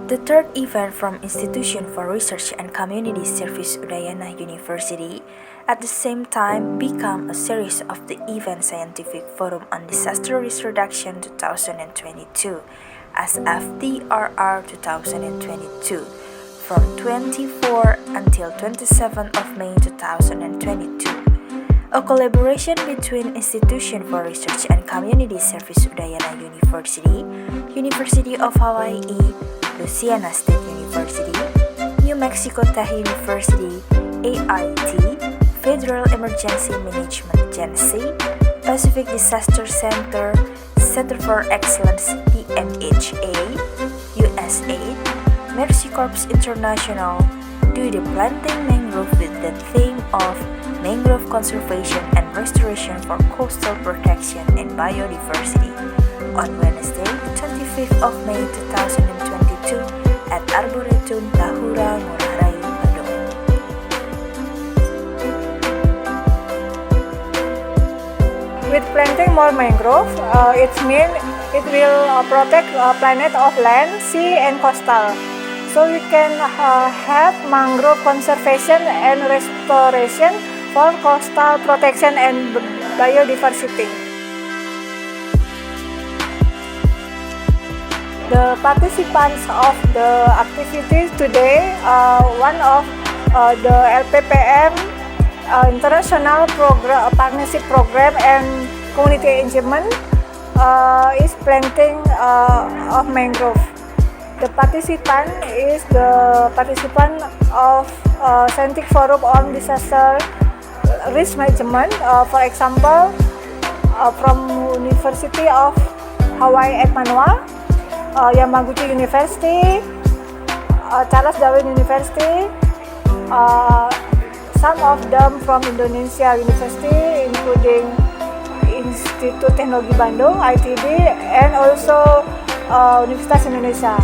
The third event from Institution for Research and Community Service Udayana University at the same time became a series of the Event Scientific Forum on Disaster Risk Reduction 2022 as FDRR 2022 from 24 until 27 of May 2022. A collaboration between Institution for Research and Community Service Udayana University, University of Hawaii, Louisiana State University, New Mexico Tech University, AIT, Federal Emergency Management Agency, Pacific Disaster Center, Center for Excellence PMHA, USAID, Mercy Corps International, do the planting mangrove with the theme of mangrove conservation and restoration for coastal protection and biodiversity on Wednesday, 25th of May 2022 at Arboretum Tahura, Ngurah Rai, Bandung. With planting more mangrove, it means it will protect planet of land, sea, and coastal. So we can have mangrove conservation and restoration for coastal protection and biodiversity. The participants of the activities today, one of the LPPM International Partnership Program and Community Engagement is planting of mangrove. The participant is the participant of Scientific Forum on Disaster Risk Management, for example, from University of Hawaii at Manoa, Yamaguchi University, Charles Darwin University, some of them from Indonesia University, including Institut Teknologi Bandung, ITB, and also Universitas Indonesia.